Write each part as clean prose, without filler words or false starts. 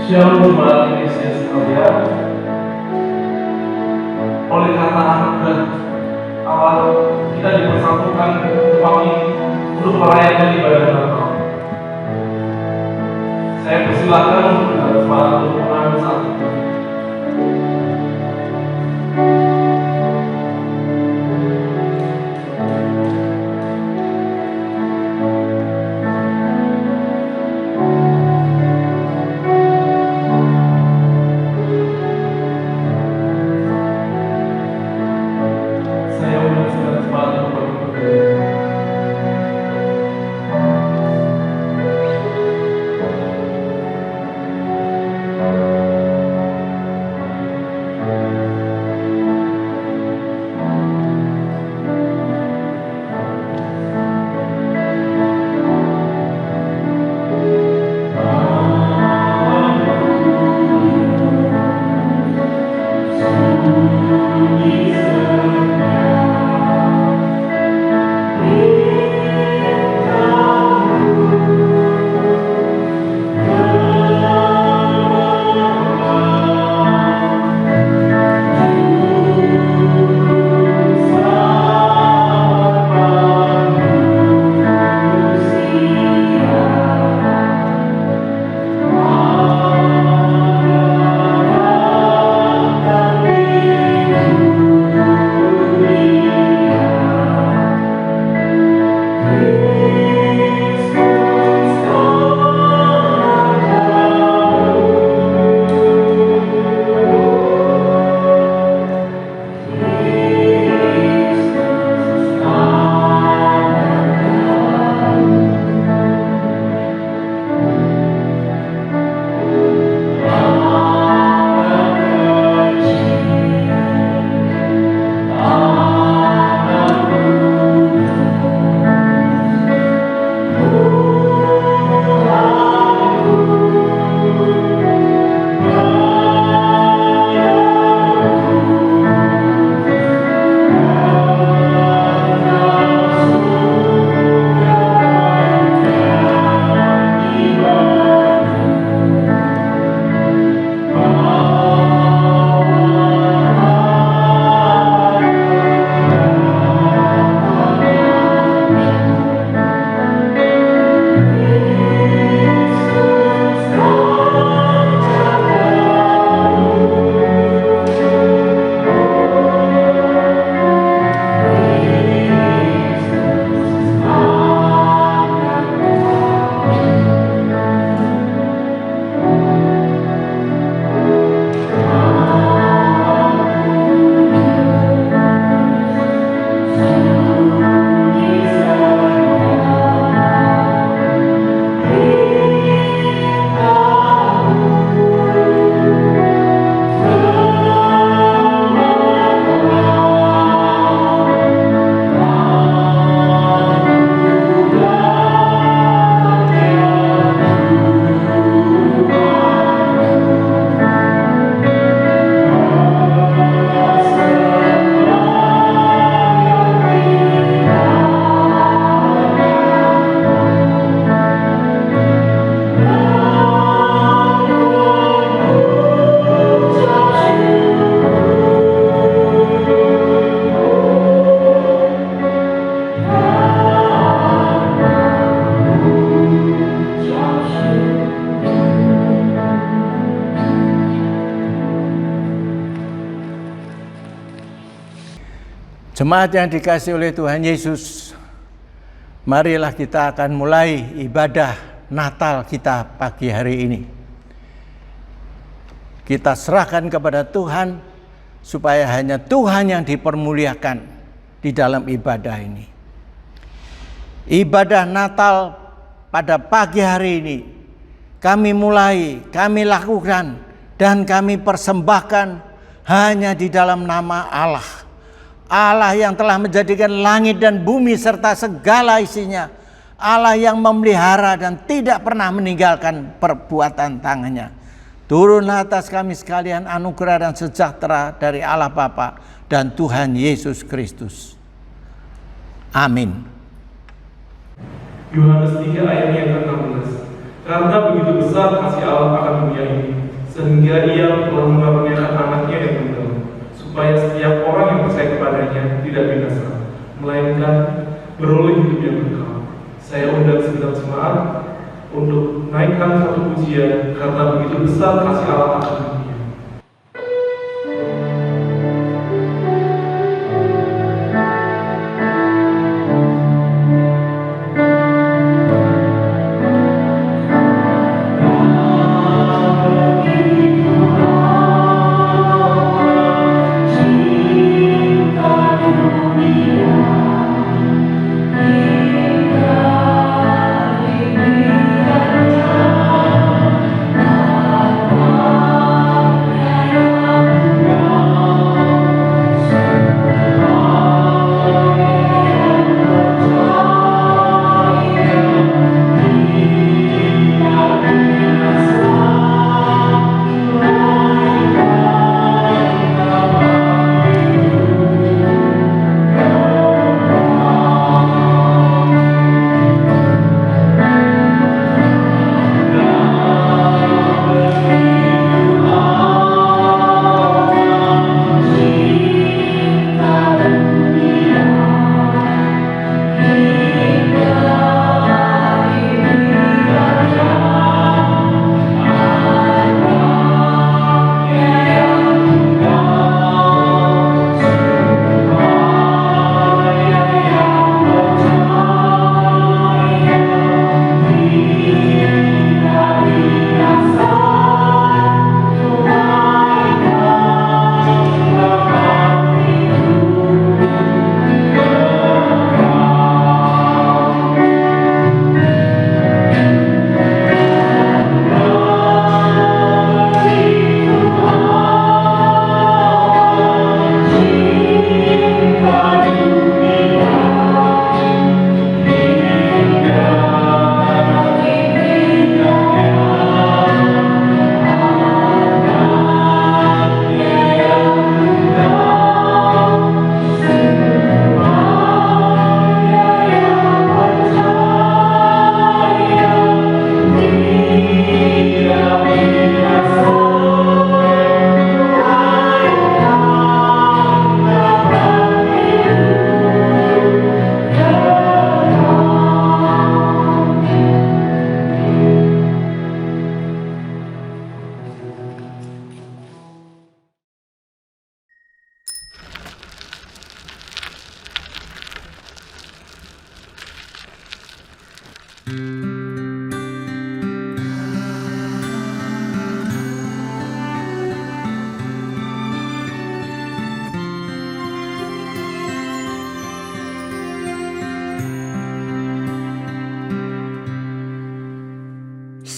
Shalom jemaat Indonesia sekalian. Oleh kata anugerah Allah, kita dipersatukan pagi untuk merayakan ibadah Natal. Saya persilakan untuk jemaat untuk mengambil satu. Jemaat yang dikasihi oleh Tuhan Yesus, marilah kita akan mulai ibadah Natal kita pagi hari ini. Kita serahkan kepada Tuhan supaya hanya Tuhan yang dipermuliakan di dalam ibadah ini. Ibadah Natal pada pagi hari ini kami mulai, kami lakukan dan kami persembahkan hanya di dalam nama Allah. Allah yang telah menjadikan langit dan bumi serta segala isinya. Allah yang memelihara dan tidak pernah meninggalkan perbuatan tangannya. Turunlah atas kami sekalian anugerah dan sejahtera dari Allah Bapa dan Tuhan Yesus Kristus. Amin. Yohanes 3 ayat yang ke-16. Karena begitu besar kasih Allah akan dunia ini, sehingga Ia telah mengaruniakan anaknya yang tunggal, supaya setiap orang yang percaya kepadanya tidak binasa, melainkan beroleh hidup yang kekal. Saya undang segenap jemaat untuk naikkan satu pujian karena begitu besar kasih Allah akan dunia.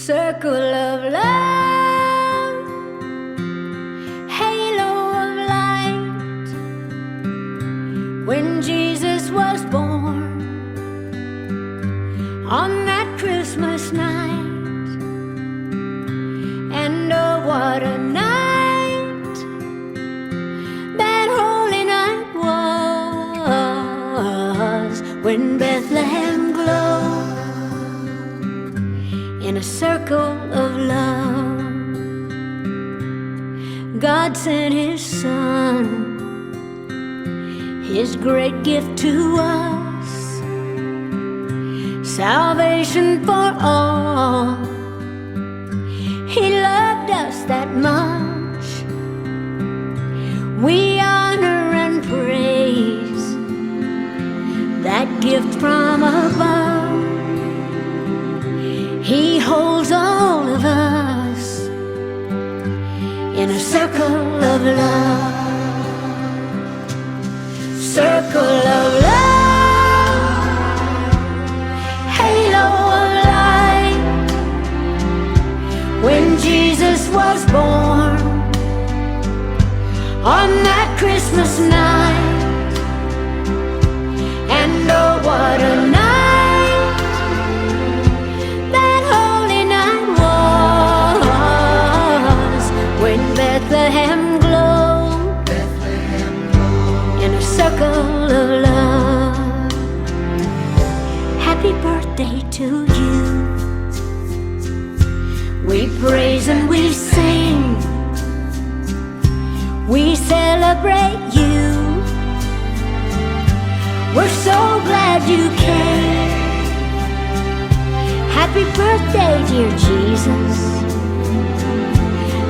Circle of love, halo of light. When Jesus was born on that Christmas night, and oh, what a night that holy night was, when Bethlehem glowed in a circle of love. God sent His Son, His great gift to us, salvation for all. He loved us that much. We honor and praise that gift from above. He holds all of us in a circle of love. Circle of love, halo of light. When Jesus was born on that Christmas night, and oh, what a night Bethlehem glowed in a circle of love. Happy birthday to you. We praise and we sing. We celebrate you. We're so glad you came. Happy birthday, dear Jesus.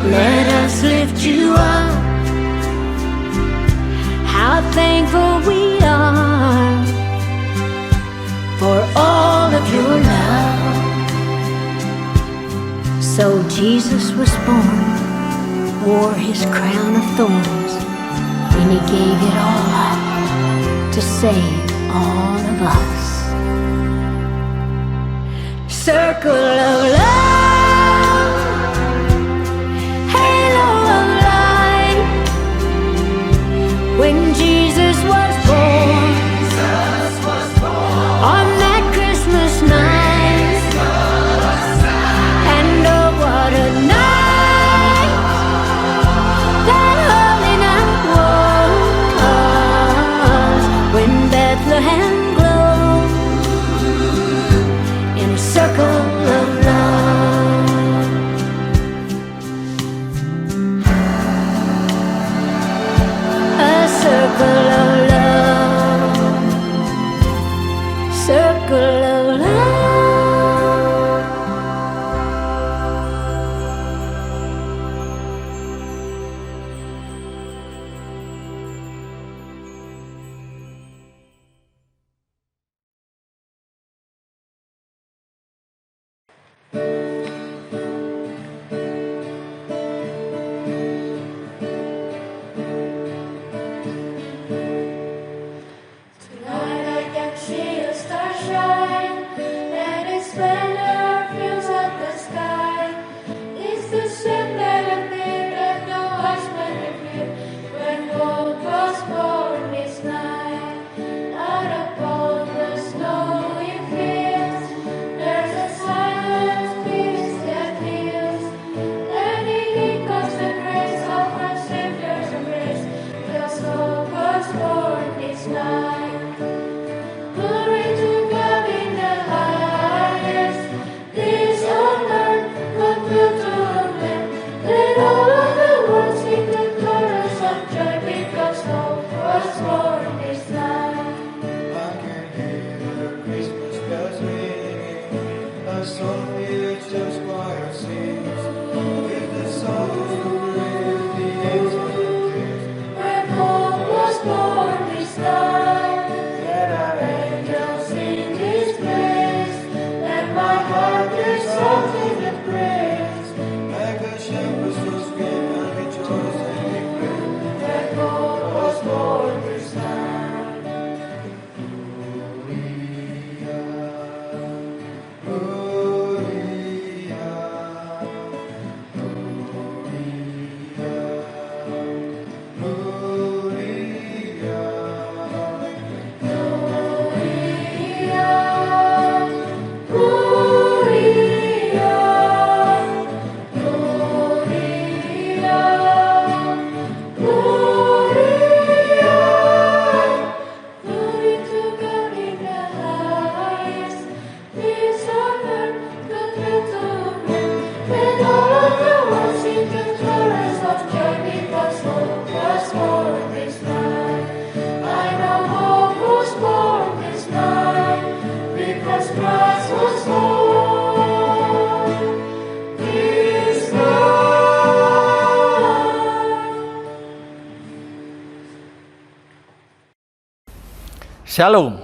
Let us lift you up. How thankful we are for all of your love. So Jesus was born, wore his crown of thorns, and he gave it all up to save all of us. Circle of love, halo of light. When Jesus was born, on that Christmas night, and oh what a night that holy night was, when Bethlehem glowed in a circle of love. A circle of love, circle of love. Tonight I can see a star shine, and its splendor fills up the sky. It's the same that appeared at the wise men revealed when gold was born this night. Out upon the snowy fields, there's a silent peace that heals. Then in comes the grace of our Savior's embrace, because hope was born this night. Glory to God in the highest, peace on earth, goodwill to men. Let all of the world sing the chorus of joy, because hope was born this night. I can hear the Christmas bells ringing, a song the church choir sings, with the songs to praise the angels praise. When hope was born this night, Let our angels sing His praise. Let my heart exalt in the praise. like a shepherd so scream and rejoice and declare. When hope was born this night. Glory to God in the highest, peace on earth, goodwill to men. Let all of the world sing the chorus of joy, because hope was born this night. I know hope was born this night, because Christ was born this night. Shalom.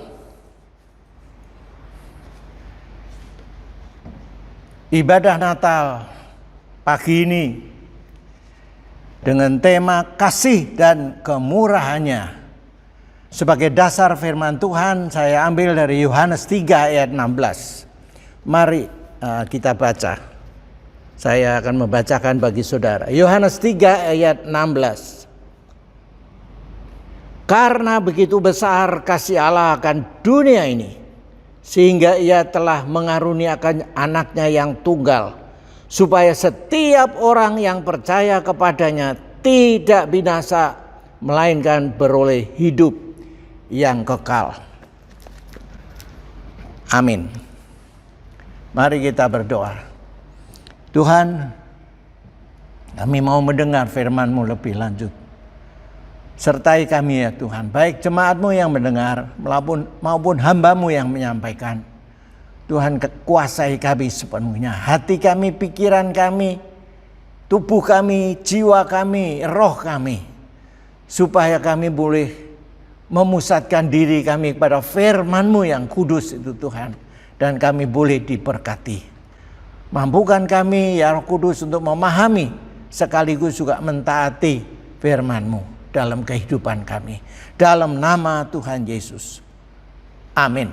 Ibadah Natal pagi ini dengan tema kasih dan kemurahannya. Sebagai dasar firman Tuhan, saya ambil dari Yohanes 3 ayat 16. Mari kita baca. Saya akan membacakan bagi saudara. Yohanes 3 ayat 16. Karena begitu besar kasih Allah akan dunia ini, sehingga ia telah mengaruniakan anaknya yang tunggal, supaya setiap orang yang percaya kepadanya tidak binasa, melainkan beroleh hidup yang kekal. Amin. Mari kita berdoa. Tuhan, kami mau mendengar firman-Mu lebih lanjut. Sertai kami ya Tuhan, baik jemaat-Mu yang mendengar maupun hamba-Mu yang menyampaikan. Tuhan, kuasai kami sepenuhnya, hati kami, pikiran kami, tubuh kami, jiwa kami, roh kami, supaya kami boleh memusatkan diri kami kepada firman-Mu yang kudus itu Tuhan, dan kami boleh diberkati. Mampukan kami ya Roh Kudus untuk memahami sekaligus juga mentaati firman-Mu dalam kehidupan kami. Dalam nama Tuhan Yesus. Amin.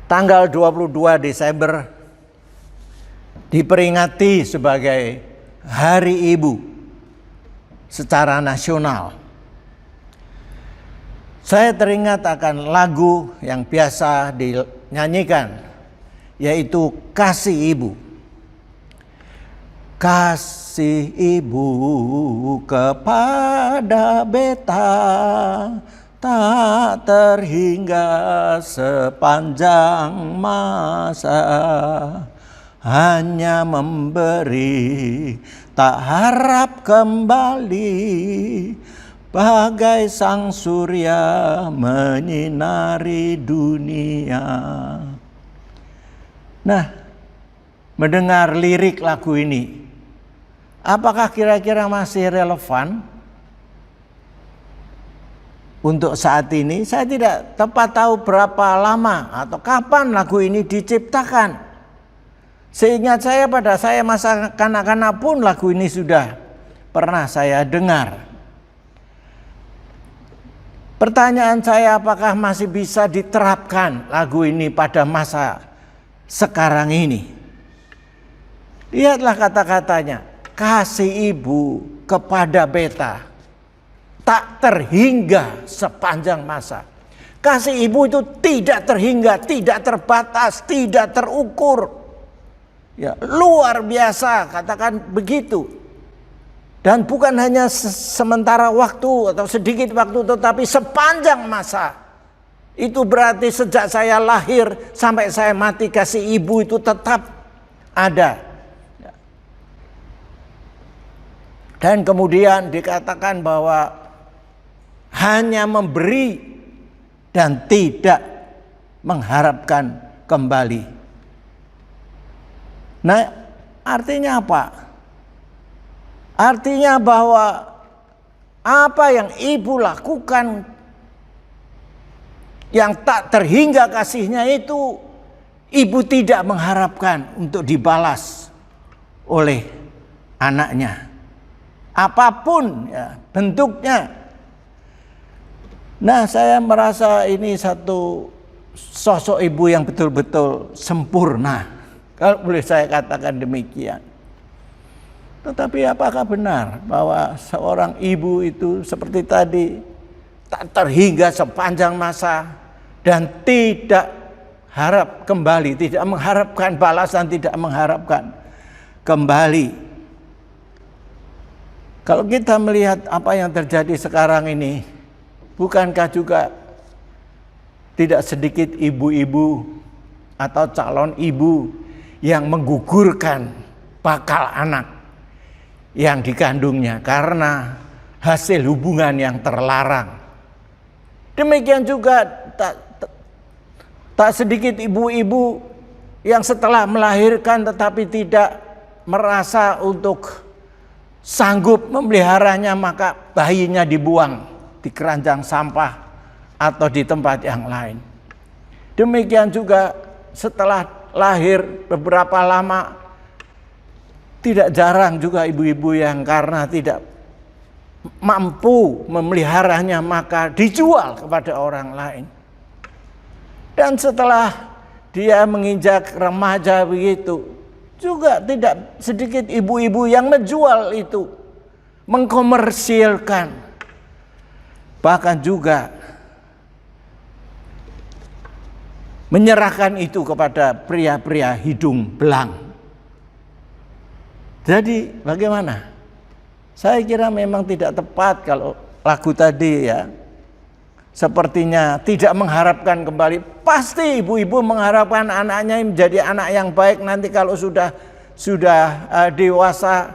Tanggal 22 Desember diperingati sebagai Hari Ibu secara nasional. Saya teringat akan lagu yang biasa dinyanyikan, yaitu Kasih Ibu. Kasih Ibu kepada beta tak terhingga sepanjang masa, hanya memberi tak harap kembali, bagai sang surya menyinari dunia. Nah, mendengar lirik lagu ini, apakah kira-kira masih relevan untuk saat ini? Saya tidak tepat tahu berapa lama atau kapan lagu ini diciptakan. Seingat saya, pada saya masa kanak-kanak pun lagu ini sudah pernah saya dengar. Pertanyaan saya, apakah masih bisa diterapkan lagu ini pada masa sekarang ini? Lihatlah kata-katanya. Kasih Ibu kepada beta tak terhingga sepanjang masa. Kasih Ibu itu tidak terhingga, tidak terbatas, tidak terukur. Ya, luar biasa, katakan begitu. Dan bukan hanya sementara waktu atau sedikit waktu, tetapi sepanjang masa. Itu berarti sejak saya lahir sampai saya mati, kasih Ibu itu tetap ada. Dan kemudian dikatakan bahwa hanya memberi dan tidak mengharapkan kembali. Nah, artinya apa? Artinya bahwa apa yang Ibu lakukan yang tak terhingga kasihnya itu, Ibu tidak mengharapkan untuk dibalas oleh anaknya. Apapun ya, bentuknya. Nah, saya merasa ini satu sosok ibu yang betul-betul sempurna, kalau boleh saya katakan demikian. Tetapi apakah benar bahwa seorang ibu itu seperti tadi tak terhingga sepanjang masa dan tidak harap kembali, tidak mengharapkan balasan, tidak mengharapkan kembali? Kalau kita melihat apa yang terjadi sekarang ini, bukankah juga tidak sedikit ibu-ibu atau calon ibu yang menggugurkan bakal anak yang dikandungnya karena hasil hubungan yang terlarang? Demikian juga tak sedikit ibu-ibu yang setelah melahirkan tetapi tidak merasa untuk sanggup memeliharanya, maka bayinya dibuang di keranjang sampah atau di tempat yang lain. Demikian juga setelah lahir beberapa lama, tidak jarang juga ibu-ibu yang karena tidak mampu memeliharanya maka dijual kepada orang lain. Dan setelah dia menginjak remaja begitu, juga tidak sedikit ibu-ibu yang menjual itu, mengkomersilkan, bahkan juga menyerahkan itu kepada pria-pria hidung belang. Jadi bagaimana? Saya kira memang tidak tepat kalau lagu tadi ya sepertinya tidak mengharapkan kembali. Pasti ibu-ibu mengharapkan anaknya menjadi anak yang baik nanti kalau sudah dewasa,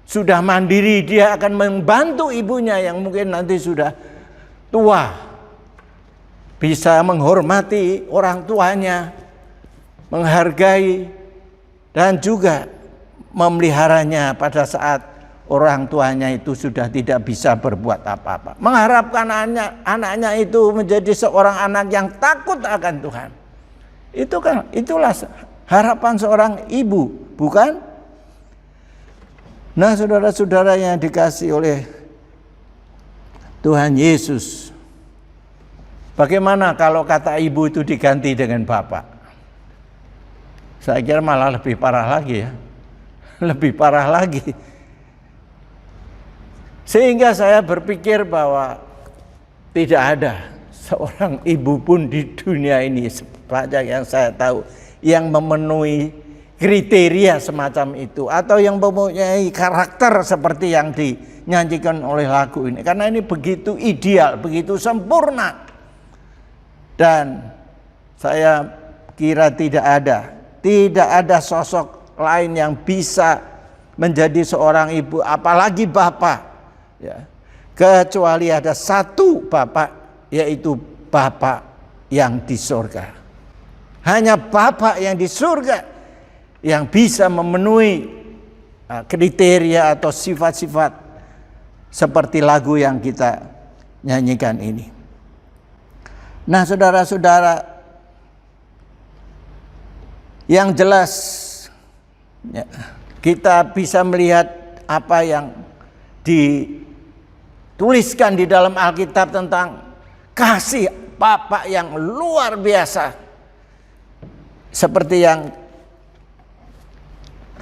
sudah mandiri, dia akan membantu ibunya yang mungkin nanti sudah tua, bisa menghormati orang tuanya, menghargai, dan juga memeliharanya pada saat orang tuanya itu sudah tidak bisa berbuat apa-apa. Mengharapkan anaknya itu menjadi seorang anak yang takut akan Tuhan. Itulah harapan seorang ibu, bukan? Nah, saudara-saudara yang dikasihi oleh Tuhan Yesus, bagaimana kalau kata ibu itu diganti dengan bapak? Saya kira malah lebih parah lagi ya. Lebih parah lagi. Sehingga saya berpikir bahwa tidak ada seorang ibu pun di dunia ini sepanjang yang saya tahu yang memenuhi kriteria semacam itu atau yang mempunyai karakter seperti yang dinyanyikan oleh lagu ini, karena ini begitu ideal, begitu sempurna, dan saya kira tidak ada sosok lain yang bisa menjadi seorang ibu, apalagi bapak, ya, kecuali ada satu bapak, yaitu Bapak yang di surga. Hanya Bapak yang di surga yang bisa memenuhi kriteria atau sifat-sifat seperti lagu yang kita nyanyikan ini. Nah, saudara-saudara, yang jelas ya, kita bisa melihat apa yang dituliskan di dalam Alkitab tentang kasih Bapa yang luar biasa, seperti yang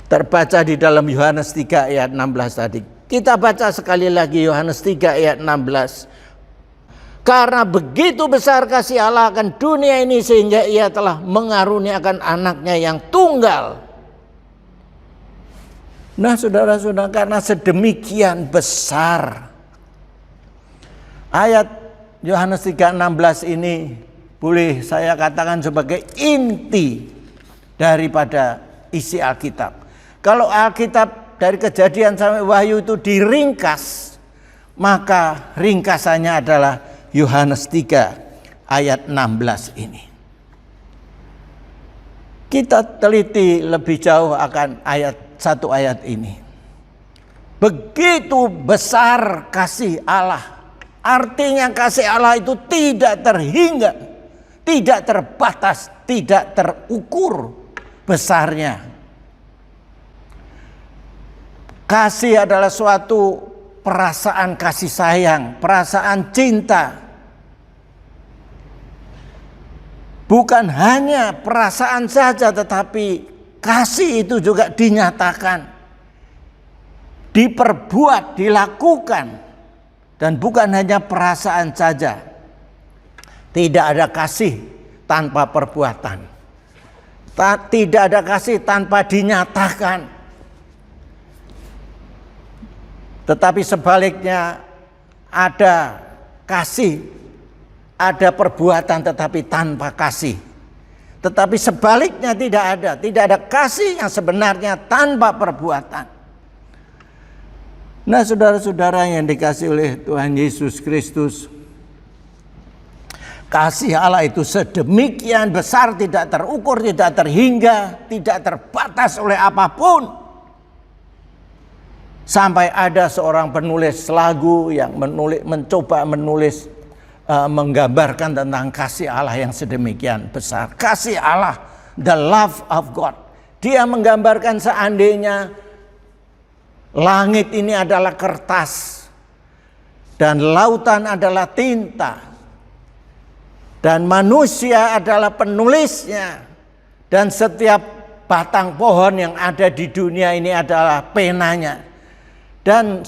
terbaca di dalam Yohanes 3 ayat 16 tadi. Kita baca sekali lagi Yohanes 3 ayat 16. Karena begitu besar kasih Allah akan dunia ini sehingga ia telah mengaruniakan anaknya yang tunggal. Nah, saudara-saudara, karena sedemikian besar, ayat Yohanes 3:16 ini boleh saya katakan sebagai inti daripada isi Alkitab. Kalau Alkitab dari Kejadian sampai Wahyu itu diringkas, maka ringkasannya adalah Yohanes 3 ayat 16 ini. Kita teliti lebih jauh akan satu ayat ini. Begitu besar kasih Allah. Artinya kasih Allah itu tidak terhingga, tidak terbatas, tidak terukur besarnya. Kasih adalah suatu perasaan kasih sayang, perasaan cinta. Bukan hanya perasaan saja, tetapi kasih itu juga dinyatakan, diperbuat, dilakukan. Dan bukan hanya perasaan saja. Tidak ada kasih tanpa perbuatan. Tidak ada kasih tanpa dinyatakan. Tetapi sebaliknya, ada kasih, ada perbuatan tetapi tanpa kasih. Tetapi sebaliknya tidak ada kasih yang sebenarnya tanpa perbuatan. Nah, saudara-saudara yang dikasihi oleh Tuhan Yesus Kristus, kasih Allah itu sedemikian besar, tidak terukur, tidak terhingga, tidak terbatas oleh apapun. Sampai ada seorang penulis lagu yang mencoba menulis, menggambarkan tentang kasih Allah yang sedemikian besar. Kasih Allah, the love of God. Dia menggambarkan seandainya langit ini adalah kertas dan lautan adalah tinta dan manusia adalah penulisnya dan setiap batang pohon yang ada di dunia ini adalah penanya. Dan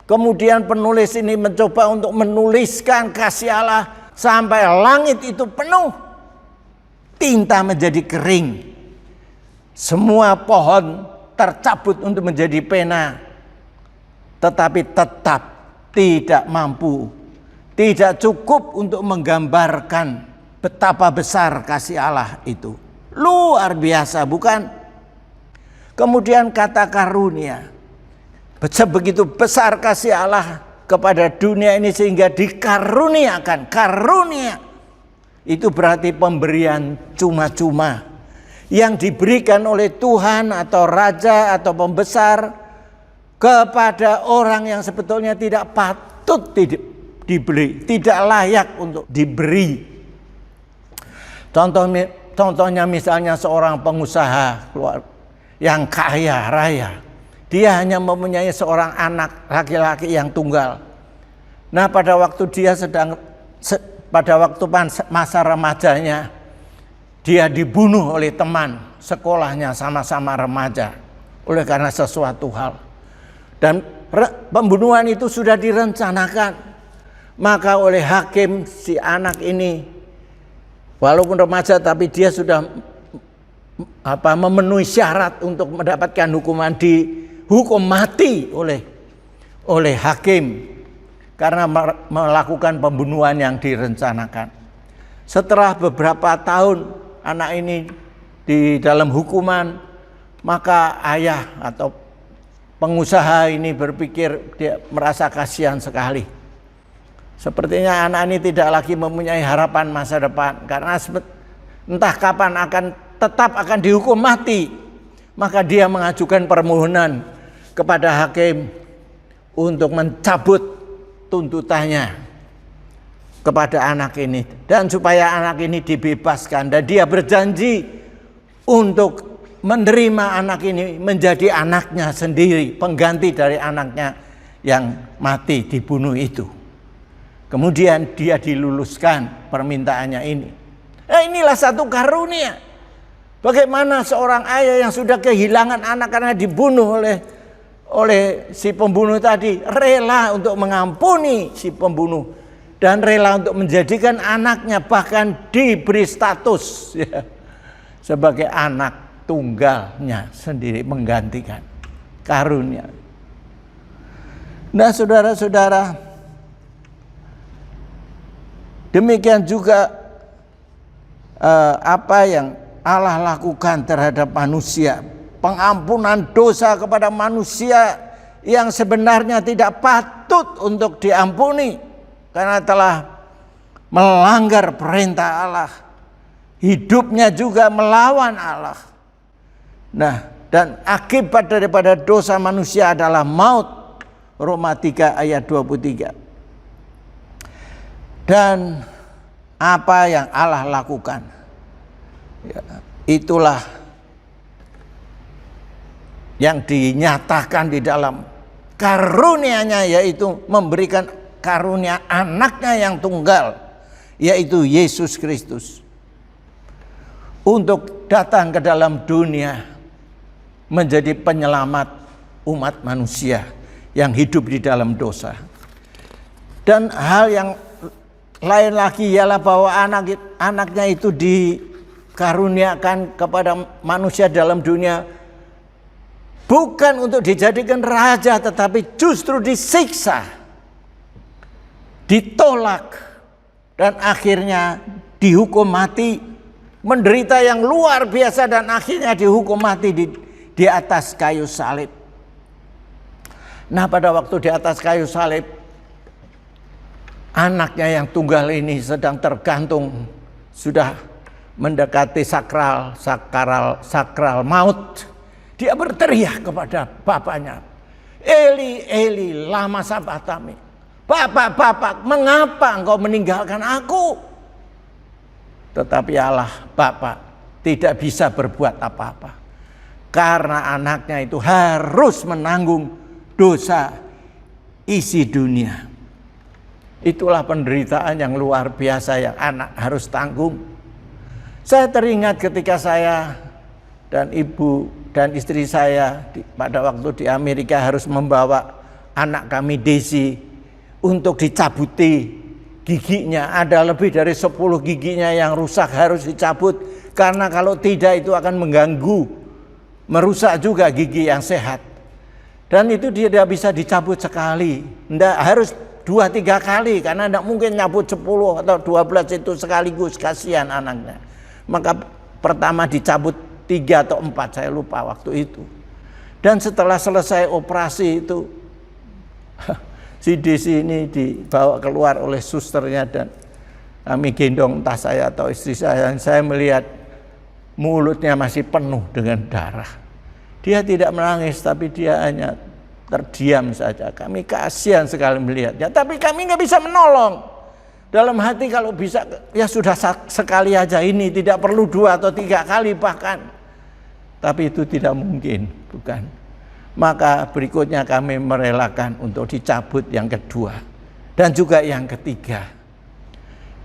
kemudian penulis ini mencoba untuk menuliskan kasih Allah sampai langit itu penuh, tinta menjadi kering, semua pohon tercabut untuk menjadi pena, tetapi tetap tidak mampu, tidak cukup untuk menggambarkan betapa besar kasih Allah itu. Luar biasa, bukan? Kemudian kata karunia. Sebegitu besar kasih Allah kepada dunia ini sehingga dikaruniakan. Karunia itu berarti pemberian cuma-cuma yang diberikan oleh Tuhan atau raja atau pembesar kepada orang yang sebetulnya tidak patut diberi, tidak layak untuk diberi. Contohnya misalnya seorang pengusaha yang kaya raya. Dia hanya mempunyai seorang anak laki-laki yang tunggal. Nah, pada waktu masa remajanya, dia dibunuh oleh teman sekolahnya, sama-sama remaja, oleh karena sesuatu hal. Dan pembunuhan itu sudah direncanakan. Maka oleh hakim si anak ini, walaupun remaja tapi dia sudah memenuhi syarat untuk mendapatkan hukum mati oleh hakim karena melakukan pembunuhan yang direncanakan. Setelah beberapa tahun anak ini di dalam hukuman, maka ayah atau pengusaha ini berpikir, dia merasa kasihan sekali. Sepertinya anak ini tidak lagi mempunyai harapan masa depan karena entah kapan tetap akan dihukum mati. Maka dia mengajukan permohonan kepada hakim untuk mencabut tuntutannya kepada anak ini dan supaya anak ini dibebaskan, dan dia berjanji untuk menerima anak ini menjadi anaknya sendiri, pengganti dari anaknya yang mati dibunuh itu. Kemudian dia diluluskan permintaannya ini. Nah, inilah satu karunia. Bagaimana seorang ayah yang sudah kehilangan anak karena dibunuh oleh si pembunuh tadi rela untuk mengampuni si pembunuh dan rela untuk menjadikan anaknya bahkan diberi status sebagai anak tunggalnya sendiri, menggantikan karunia. Nah, saudara-saudara, demikian juga apa yang Allah lakukan terhadap manusia, pengampunan dosa kepada manusia yang sebenarnya tidak patut untuk diampuni karena telah melanggar perintah Allah, hidupnya juga melawan Allah. Nah, dan akibat daripada dosa manusia adalah maut. Roma 3 ayat 23. Dan apa yang Allah lakukan, ya, itulah yang dinyatakan di dalam karunia-Nya, yaitu memberikan karunia anaknya yang tunggal, yaitu Yesus Kristus, untuk datang ke dalam dunia menjadi penyelamat umat manusia yang hidup di dalam dosa. Dan hal yang lain lagi ialah bahwa anaknya itu dikaruniakan kepada manusia dalam dunia bukan untuk dijadikan raja, tetapi justru disiksa, ditolak, dan akhirnya dihukum mati, menderita yang luar biasa, dan akhirnya dihukum mati di atas kayu salib. Nah, pada waktu di atas kayu salib, anaknya yang tunggal ini sedang tergantung, sudah mendekati sakral maut. Dia berteriak kepada bapaknya, Eli, Eli, lama sabachthani. Bapak, mengapa engkau meninggalkan aku? Tetapi Allah, Bapa, tidak bisa berbuat apa-apa karena anaknya itu harus menanggung dosa isi dunia. Itulah penderitaan yang luar biasa yang anak harus tanggung. Saya teringat ketika saya dan ibu dan istri saya pada waktu di Amerika harus membawa anak kami Desi untuk dicabuti giginya. Ada lebih dari 10 giginya yang rusak, harus dicabut karena kalau tidak itu akan mengganggu, merusak juga gigi yang sehat. Dan itu dia tidak bisa dicabut sekali, harus 2-3 kali, karena tidak mungkin nyabut 10 atau 12 itu sekaligus, kasihan anaknya. Maka pertama dicabut 3 atau 4, saya lupa waktu itu. Dan setelah selesai operasi itu si Desi ini dibawa keluar oleh susternya dan kami gendong entah saya atau istri saya. Saya melihat mulutnya masih penuh dengan darah. Dia tidak menangis, tapi dia hanya terdiam saja. Kami kasihan sekali melihatnya, tapi kami nggak bisa menolong. Dalam hati kalau bisa ya sudah sekali aja ini, tidak perlu 2 atau 3 kali bahkan. Tapi itu tidak mungkin, bukan? Maka berikutnya kami merelakan untuk dicabut yang kedua dan juga yang ketiga.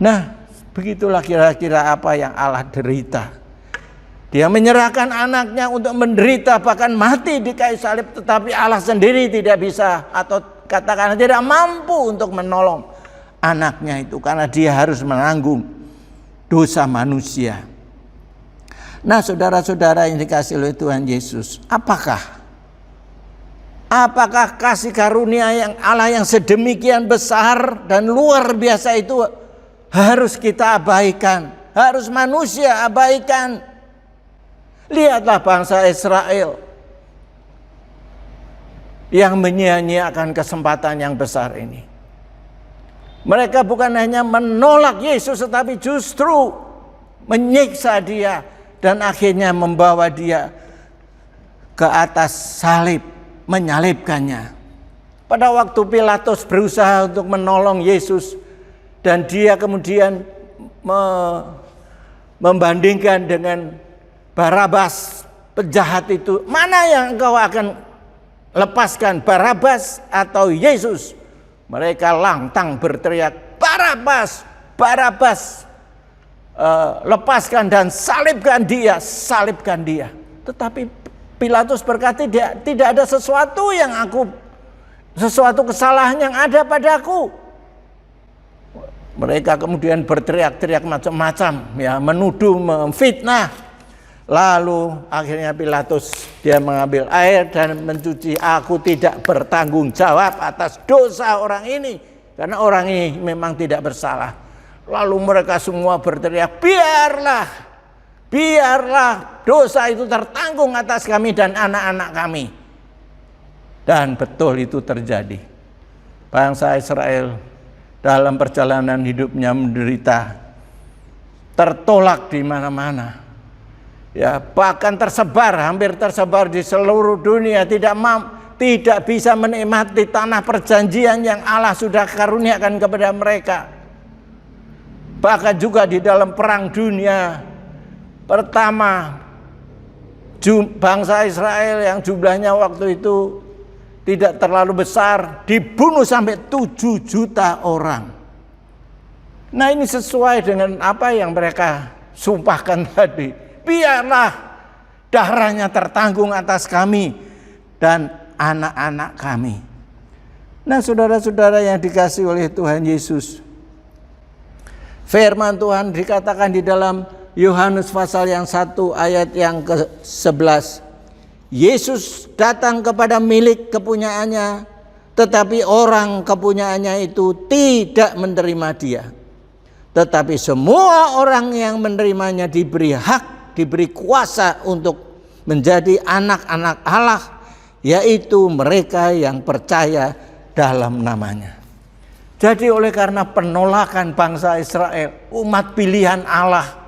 Nah, begitulah kira-kira apa yang Allah derita. Dia menyerahkan anaknya untuk menderita bahkan mati di kayu salib, tetapi Allah sendiri tidak bisa atau katakan tidak mampu untuk menolong anaknya itu karena dia harus menanggung dosa manusia. Nah, saudara-saudara yang dikasihi oleh Tuhan Yesus, apakah kasih karunia yang Allah yang sedemikian besar dan luar biasa itu harus kita abaikan, harus manusia abaikan? Lihatlah bangsa Israel yang menyia-nyiakan kesempatan yang besar ini. Mereka bukan hanya menolak Yesus, tetapi justru menyiksa dia dan akhirnya membawa dia ke atas salib, menyalibkannya. Pada waktu Pilatus berusaha untuk menolong Yesus dan dia kemudian membandingkan dengan Barabas, penjahat itu, mana yang engkau akan lepaskan, Barabas atau Yesus? Mereka lantang berteriak, Barabas, Barabas, lepaskan dan salibkan dia, salibkan dia. Tetapi Pilatus berkata, tidak ada sesuatu kesalahan yang ada padaku. Mereka kemudian berteriak-teriak macam-macam, ya, menuduh, memfitnah. Lalu akhirnya Pilatus dia mengambil air dan mencuci. Aku tidak bertanggung jawab atas dosa orang ini, karena orang ini memang tidak bersalah. Lalu mereka semua berteriak, biarlah dosa itu tertanggung atas kami dan anak-anak kami. Dan betul itu terjadi. Bangsa Israel dalam perjalanan hidupnya menderita, tertolak di mana-mana. Ya, bahkan hampir tersebar di seluruh dunia, tidak bisa menikmati tanah perjanjian yang Allah sudah karuniakan kepada mereka. Bahkan juga di dalam perang dunia pertama, bangsa Israel yang jumlahnya waktu itu tidak terlalu besar, dibunuh sampai 7 juta orang. Nah, ini sesuai dengan apa yang mereka sumpahkan tadi. Biarlah darahnya tertanggung atas kami dan anak-anak kami. Nah, saudara-saudara yang dikasihi oleh Tuhan Yesus, firman Tuhan dikatakan di dalam Yohanes pasal yang 1 ayat yang ke-11. Yesus datang kepada milik kepunyaannya, tetapi orang kepunyaannya itu tidak menerima dia. Tetapi semua orang yang menerimanya diberi hak, diberi kuasa untuk menjadi anak-anak Allah, yaitu mereka yang percaya dalam namanya. Jadi oleh karena penolakan bangsa Israel, umat pilihan Allah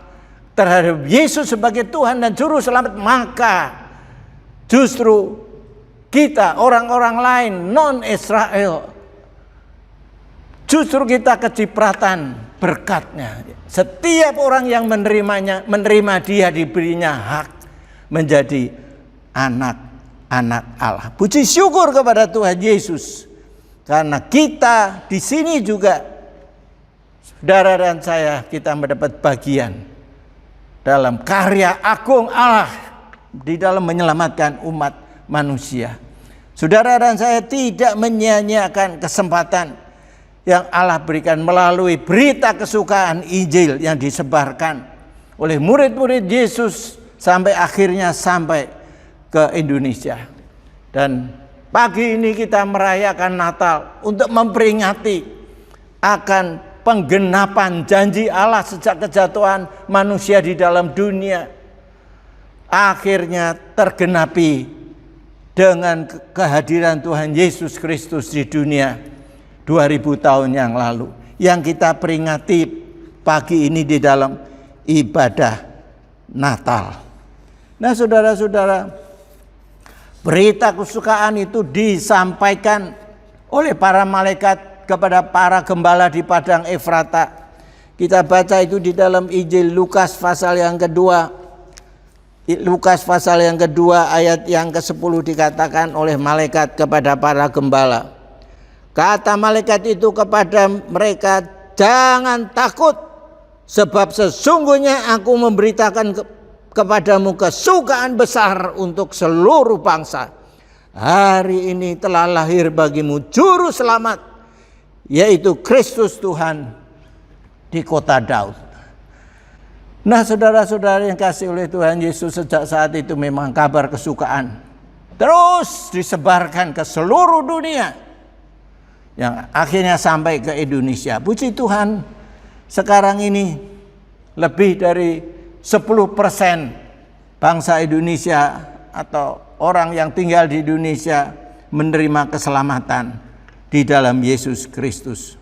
terhadap Yesus sebagai Tuhan dan Juru Selamat, maka justru kita orang-orang lain non-Israel, justru kita kecipratan berkatnya. Setiap orang yang menerima dia diberinya hak menjadi anak-anak Allah. Puji syukur kepada Tuhan Yesus, karena kita di sini juga, saudara dan saya, kita mendapat bagian dalam karya agung Allah di dalam menyelamatkan umat manusia. Saudara dan saya tidak menyia-nyiakan kesempatan yang Allah berikan melalui berita kesukaan Injil yang disebarkan oleh murid-murid Yesus sampai akhirnya sampai ke Indonesia. Dan Pagi ini kita merayakan Natal untuk memperingati akan penggenapan janji Allah sejak kejatuhan manusia di dalam dunia. Akhirnya tergenapi dengan kehadiran Tuhan Yesus Kristus di dunia 2000 tahun yang lalu. Yang kita peringati pagi ini di dalam ibadah Natal. Nah saudara-saudara, berita kesukaan itu disampaikan oleh para malaikat kepada para gembala di padang Efrata. Kita baca itu di dalam Injil Lukas pasal yang kedua. Lukas pasal yang kedua ayat yang ke-10 dikatakan oleh malaikat kepada para gembala. Kata malaikat itu kepada mereka, jangan takut, sebab sesungguhnya aku memberitakan kepadamu kesukaan besar untuk seluruh bangsa. Hari ini telah lahir bagimu juru selamat, yaitu Kristus Tuhan di kota Daud. Nah saudara-saudara yang kasih oleh Tuhan Yesus, sejak saat itu memang kabar kesukaan terus disebarkan ke seluruh dunia, yang akhirnya sampai ke Indonesia. Puji Tuhan, sekarang ini lebih dari 10% bangsa Indonesia atau orang yang tinggal di Indonesia menerima keselamatan di dalam Yesus Kristus.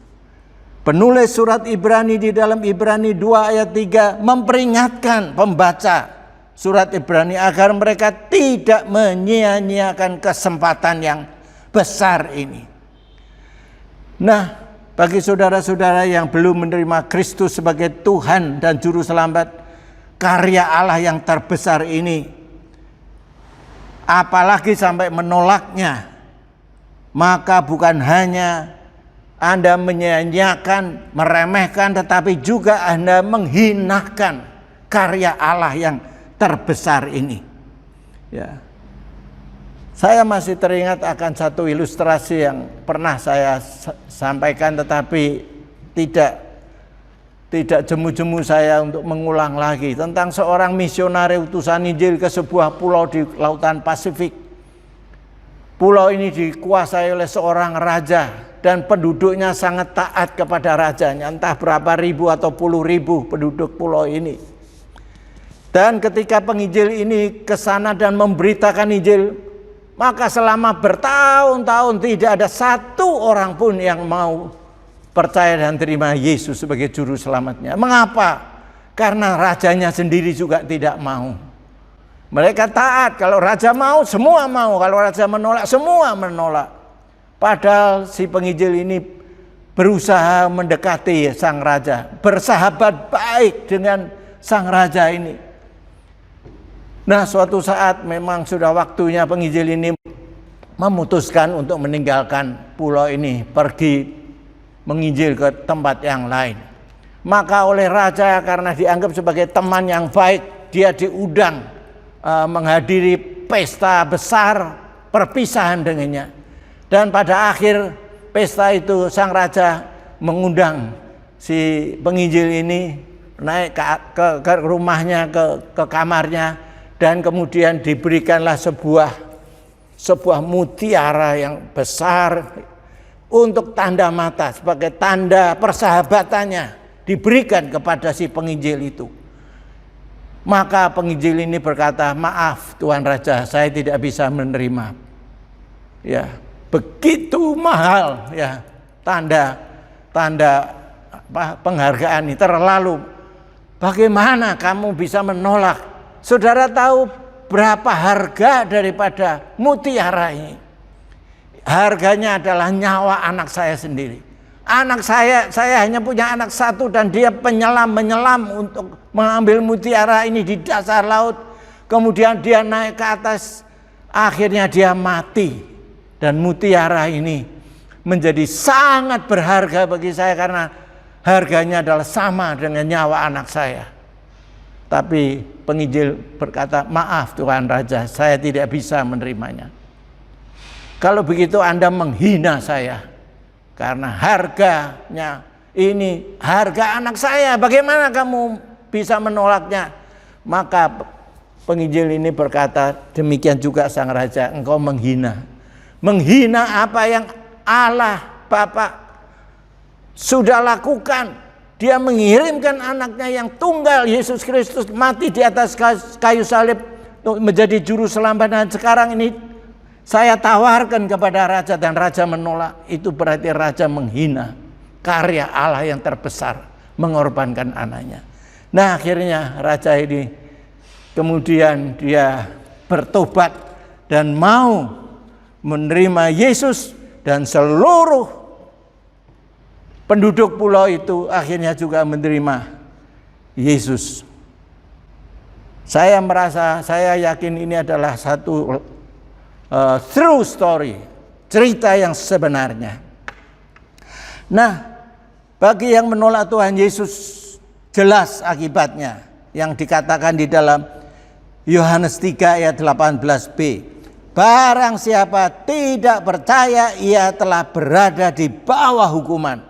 Penulis surat Ibrani di dalam Ibrani 2 ayat 3 memperingatkan pembaca surat Ibrani agar mereka tidak menyia-nyiakan kesempatan yang besar ini. Nah, bagi saudara-saudara yang belum menerima Kristus sebagai Tuhan dan Juru Selamat, karya Allah yang terbesar ini, apalagi sampai menolaknya, maka bukan hanya Anda menyia-nyiakan, meremehkan, tetapi juga Anda menghinakan karya Allah yang terbesar ini. Ya. Saya masih teringat akan satu ilustrasi yang pernah saya sampaikan, tetapi tidak jemu-jemu saya untuk mengulang lagi, tentang seorang misionari utusan Injil ke sebuah pulau di lautan Pasifik. Pulau ini dikuasai oleh seorang raja dan penduduknya sangat taat kepada rajanya, entah berapa ribu atau puluh ribu penduduk pulau ini. Dan ketika penginjil ini ke sana dan memberitakan Injil, maka selama bertahun-tahun tidak ada satu orang pun yang mau percaya dan terima Yesus sebagai juru selamatnya. Mengapa? Karena rajanya sendiri juga tidak mau. Mereka taat, kalau raja mau, semua mau. Kalau raja menolak, semua menolak. Padahal si penginjil ini berusaha mendekati sang raja, bersahabat baik dengan sang raja ini. Nah, suatu saat memang sudah waktunya penginjil ini memutuskan untuk meninggalkan pulau ini, pergi menginjil ke tempat yang lain. Maka oleh raja, karena dianggap sebagai teman yang baik, dia diundang menghadiri pesta besar perpisahan dengannya. Dan pada akhir pesta itu sang raja mengundang si penginjil ini naik ke rumahnya, ke kamarnya, dan kemudian diberikanlah sebuah mutiara yang besar untuk tanda mata, sebagai tanda persahabatannya, diberikan kepada si penginjil itu. Maka penginjil ini berkata, maaf Tuan Raja, saya tidak bisa menerima. Ya, begitu mahal ya tanda penghargaan ini, terlalu. Bagaimana kamu bisa menolak? Saudara tahu berapa harga daripada mutiara ini? Harganya adalah nyawa anak saya sendiri. Anak saya hanya punya anak satu, dan dia menyelam untuk mengambil mutiara ini di dasar laut. Kemudian dia naik ke atas, akhirnya dia mati. Dan mutiara ini menjadi sangat berharga bagi saya karena harganya adalah sama dengan nyawa anak saya. Tapi penginjil berkata, maaf Tuan Raja, saya tidak bisa menerimanya. Kalau begitu Anda menghina saya. Karena harganya ini harga anak saya, bagaimana kamu bisa menolaknya? Maka penginjil ini berkata, demikian juga sang raja, engkau menghina menghina apa yang Allah Bapa sudah lakukan. Dia mengirimkan anaknya yang tunggal, Yesus Kristus, mati di atas kayu salib menjadi juru selamat. Dan sekarang ini saya tawarkan kepada raja dan raja menolak. Itu berarti raja menghina karya Allah yang terbesar, mengorbankan anaknya. Nah, akhirnya raja ini kemudian dia bertobat dan mau menerima Yesus, dan seluruh penduduk pulau itu akhirnya juga menerima Yesus. Saya yakin ini adalah satu true story, cerita yang sebenarnya. Nah, bagi yang menolak Tuhan Yesus, jelas akibatnya yang dikatakan di dalam Yohanes 3 ayat 18b. Barang siapa tidak percaya, ia telah berada di bawah hukuman.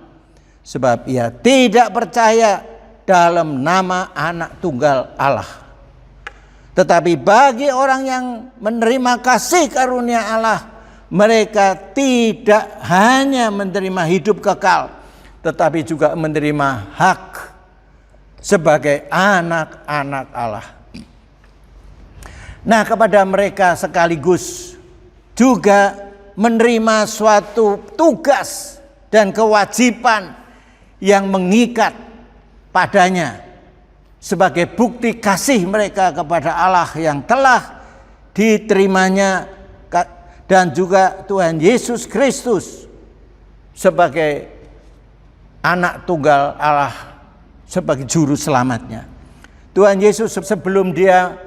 Sebab ia tidak percaya dalam nama anak tunggal Allah. Tetapi bagi orang yang menerima kasih karunia Allah, mereka tidak hanya menerima hidup kekal, tetapi juga menerima hak sebagai anak-anak Allah. Nah, kepada mereka sekaligus juga menerima suatu tugas dan kewajiban yang mengikat padanya sebagai bukti kasih mereka kepada Allah yang telah diterimanya, dan juga Tuhan Yesus Kristus sebagai anak tunggal Allah, sebagai juru selamatnya. Tuhan Yesus sebelum dia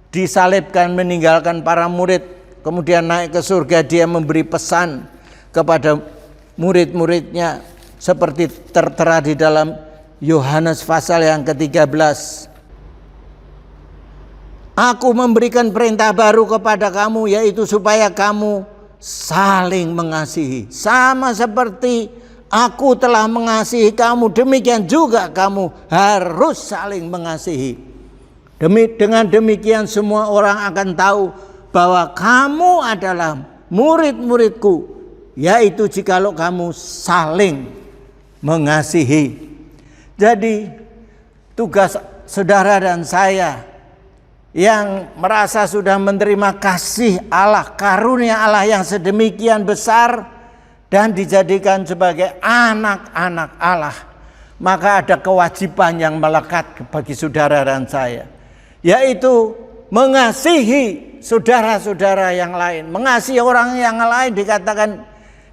disalibkan, meninggalkan para murid, kemudian naik ke surga, dia memberi pesan kepada murid-muridnya seperti tertera di dalam Yohanes pasal yang ke-13. Aku memberikan perintah baru kepada kamu, yaitu supaya kamu saling mengasihi. Sama seperti aku telah mengasihi kamu, demikian juga kamu harus saling mengasihi. Dengan demikian semua orang akan tahu bahwa kamu adalah murid-muridku, yaitu jikalau kamu saling mengasihi. Jadi tugas saudara dan saya yang merasa sudah menerima kasih Allah, karunia Allah yang sedemikian besar dan dijadikan sebagai anak-anak Allah, maka ada kewajiban yang melekat bagi saudara dan saya, yaitu mengasihi saudara-saudara yang lain. Mengasihi orang yang lain dikatakan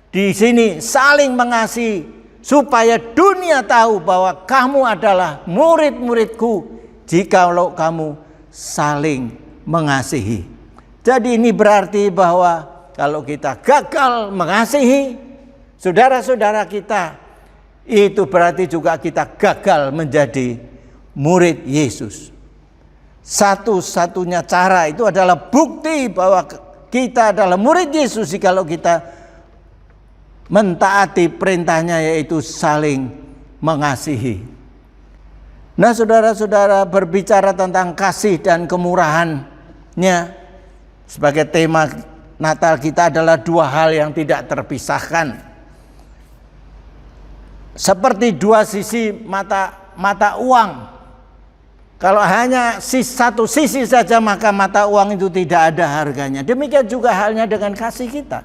di sini saling mengasihi, supaya dunia tahu bahwa kamu adalah murid-muridku jikalau kamu saling mengasihi. Jadi ini berarti bahwa kalau kita gagal mengasihi saudara-saudara kita, itu berarti juga kita gagal menjadi murid Yesus. Satu-satunya cara itu adalah bukti bahwa kita adalah murid Yesus jikalau kita mentaati perintahnya, yaitu saling mengasihi. Nah, saudara-saudara, berbicara tentang kasih dan kemurahannya sebagai tema Natal kita adalah dua hal yang tidak terpisahkan. Seperti dua sisi mata uang. Kalau hanya satu sisi saja, maka mata uang itu tidak ada harganya. Demikian juga halnya dengan kasih kita.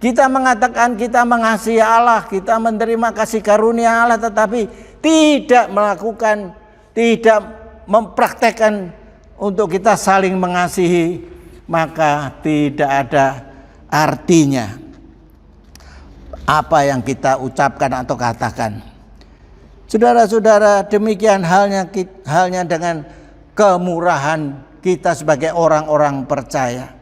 Kita mengatakan kita mengasihi Allah, kita menerima kasih karunia Allah, tetapi tidak melakukan, tidak mempraktekkan untuk kita saling mengasihi, maka tidak ada artinya apa yang kita ucapkan atau katakan. Saudara-saudara, demikian halnya dengan kemurahan kita sebagai orang-orang percaya.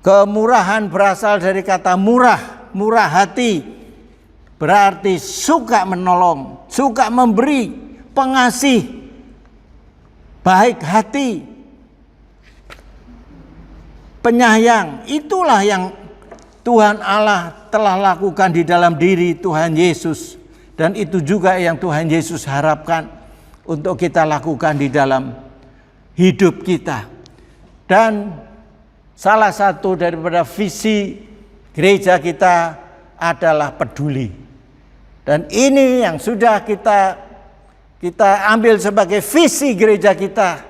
Kemurahan berasal dari kata murah, murah hati. Berarti suka menolong, suka memberi, pengasih, baik hati, penyayang. Itulah yang Tuhan Allah telah lakukan di dalam diri Tuhan Yesus. Dan itu juga yang Tuhan Yesus harapkan untuk kita lakukan di dalam hidup kita. Dan salah satu daripada visi gereja kita adalah peduli. Dan ini yang sudah kita ambil sebagai visi gereja kita,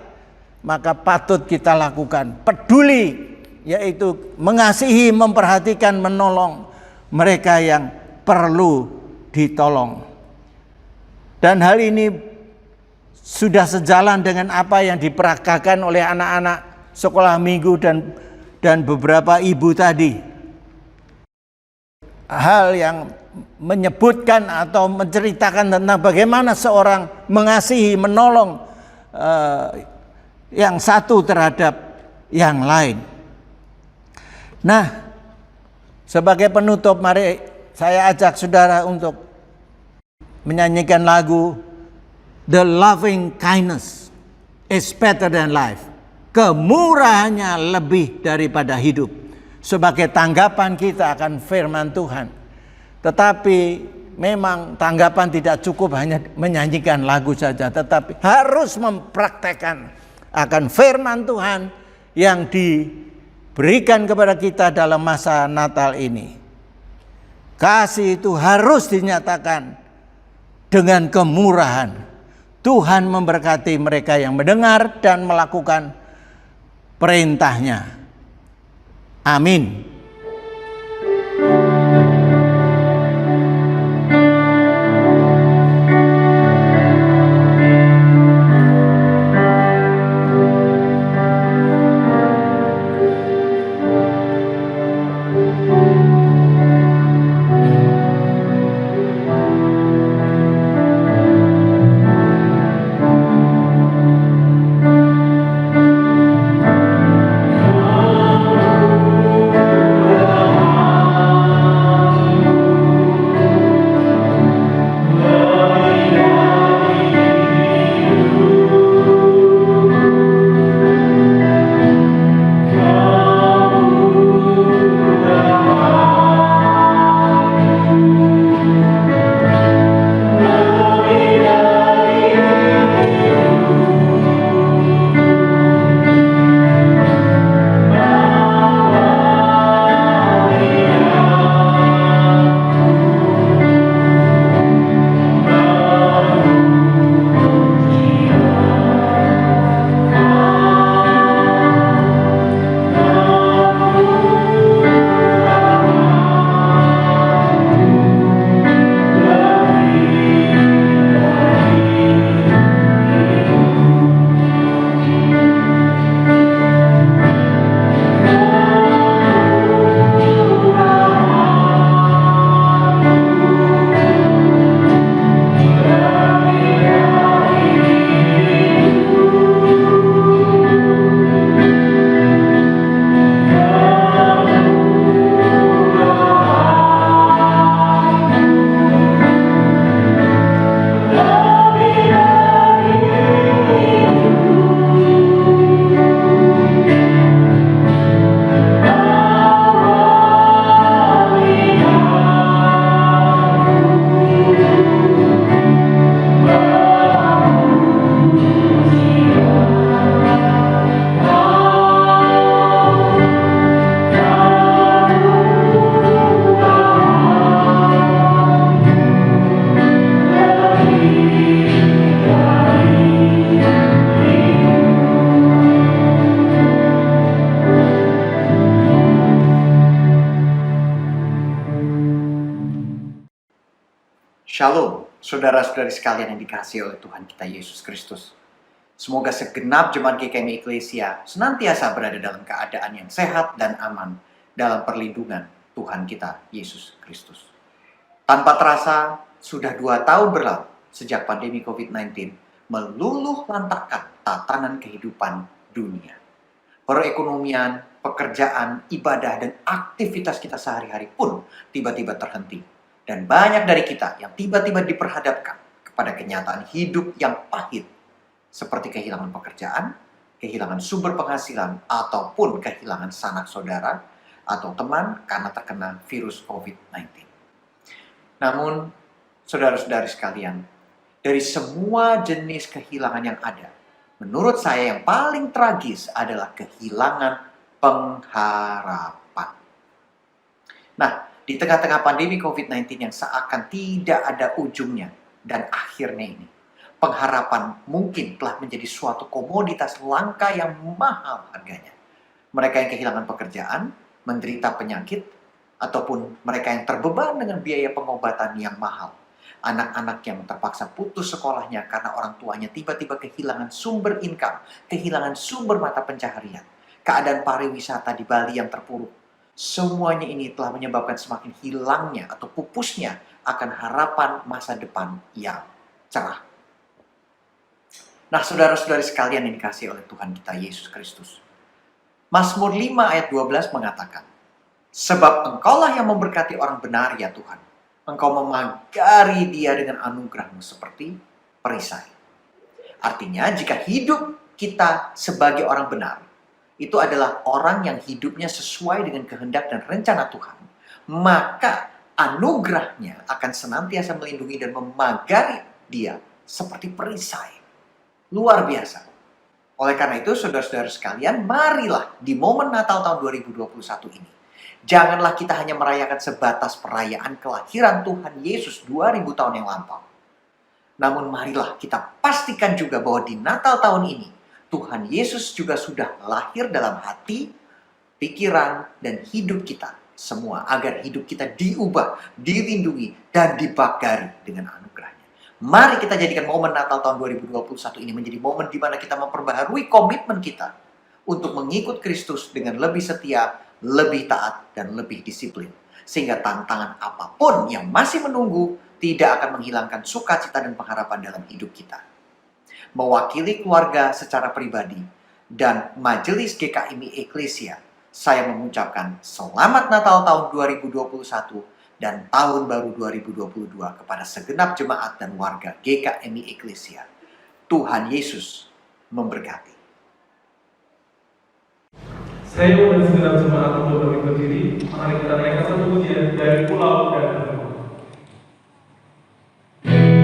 maka patut kita lakukan. Peduli, yaitu mengasihi, memperhatikan, menolong mereka yang perlu ditolong. Dan hal ini sudah sejalan dengan apa yang diperagakan oleh anak-anak sekolah minggu dan beberapa ibu tadi. Hal yang menyebutkan atau menceritakan tentang bagaimana seorang mengasihi, menolong yang satu terhadap yang lain. Nah, sebagai penutup, mari saya ajak saudara untuk menyanyikan lagu The Loving Kindness is Better Than Life. Kemurahannya lebih daripada hidup. Sebagai tanggapan kita akan firman Tuhan. Tetapi memang tanggapan tidak cukup hanya menyanyikan lagu saja, tetapi harus mempraktekkan akan firman Tuhan yang diberikan kepada kita dalam masa Natal ini. Kasih itu harus dinyatakan dengan kemurahan. Tuhan memberkati mereka yang mendengar dan melakukan perintahnya. Amin. Shalom, saudara-saudari sekalian yang dikasihi oleh Tuhan kita Yesus Kristus. Semoga segenap jemaat GKMI Eklesia senantiasa berada dalam keadaan yang sehat dan aman dalam perlindungan Tuhan kita Yesus Kristus. Tanpa terasa, sudah 2 tahun berlalu sejak pandemi COVID-19 meluluh lantakkan tatanan kehidupan dunia. Perekonomian, pekerjaan, ibadah, dan aktivitas kita sehari-hari pun tiba-tiba terhenti. Dan banyak dari kita yang tiba-tiba diperhadapkan kepada kenyataan hidup yang pahit, seperti kehilangan pekerjaan, kehilangan sumber penghasilan, ataupun kehilangan sanak saudara atau teman karena terkena virus COVID-19. Namun, saudara-saudari sekalian, dari semua jenis kehilangan yang ada, menurut saya yang paling tragis adalah kehilangan pengharapan. Nah, di tengah-tengah pandemi COVID-19 yang seakan tidak ada ujungnya dan akhirnya ini, pengharapan mungkin telah menjadi suatu komoditas langka yang mahal harganya. Mereka yang kehilangan pekerjaan, menderita penyakit, ataupun mereka yang terbeban dengan biaya pengobatan yang mahal. Anak-anak yang terpaksa putus sekolahnya karena orang tuanya tiba-tiba kehilangan sumber income, kehilangan sumber mata pencaharian. Keadaan pariwisata di Bali yang terpuruk. Semuanya ini telah menyebabkan semakin hilangnya atau pupusnya akan harapan masa depan yang cerah. Nah, saudara-saudari sekalian yang dikasihi oleh Tuhan kita Yesus Kristus. Mazmur 5 ayat 12 mengatakan, sebab Engkaulah yang memberkati orang benar ya Tuhan. Engkau memagari dia dengan anugerah-Mu seperti perisai. Artinya, jika hidup kita sebagai orang benar, itu adalah orang yang hidupnya sesuai dengan kehendak dan rencana Tuhan, maka anugerahnya akan senantiasa melindungi dan memagari dia seperti perisai. Luar biasa. Oleh karena itu, saudara-saudara sekalian, marilah di momen Natal tahun 2021 ini, janganlah kita hanya merayakan sebatas perayaan kelahiran Tuhan Yesus 2000 tahun yang lampau. Namun marilah kita pastikan juga bahwa di Natal tahun ini, Tuhan Yesus juga sudah lahir dalam hati, pikiran, dan hidup kita semua, agar hidup kita diubah, dilindungi, dan dibagari dengan anugerahnya. Mari kita jadikan momen Natal tahun 2021 ini menjadi momen di mana kita memperbaharui komitmen kita untuk mengikut Kristus dengan lebih setia, lebih taat, dan lebih disiplin. Sehingga tantangan apapun yang masih menunggu tidak akan menghilangkan sukacita dan pengharapan dalam hidup kita. Mewakili keluarga secara pribadi dan Majelis GKMI Eklesia, saya mengucapkan Selamat Natal tahun 2021 dan Tahun Baru 2022 kepada segenap jemaat dan warga GKMI Eklesia. Tuhan Yesus memberkati. Saya dan segenap jemaat untuk bangkit berdiri. Mari kita naikkan satu pujian dari Pulau dan Benua. Thank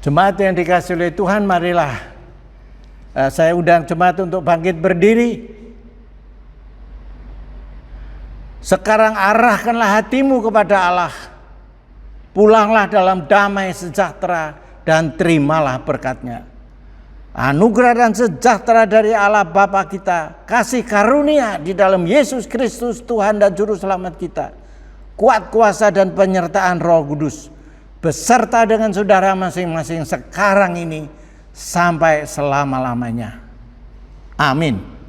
Jemaat yang dikasihi oleh Tuhan, marilah saya undang jemaat untuk bangkit berdiri. Sekarang arahkanlah hatimu kepada Allah. Pulanglah dalam damai sejahtera dan terimalah berkat-Nya. Anugerah dan sejahtera dari Allah Bapa kita, kasih karunia di dalam Yesus Kristus Tuhan dan Juru Selamat kita, kuat kuasa dan penyertaan Roh Kudus, beserta dengan saudara masing-masing sekarang ini sampai selama-lamanya. Amin.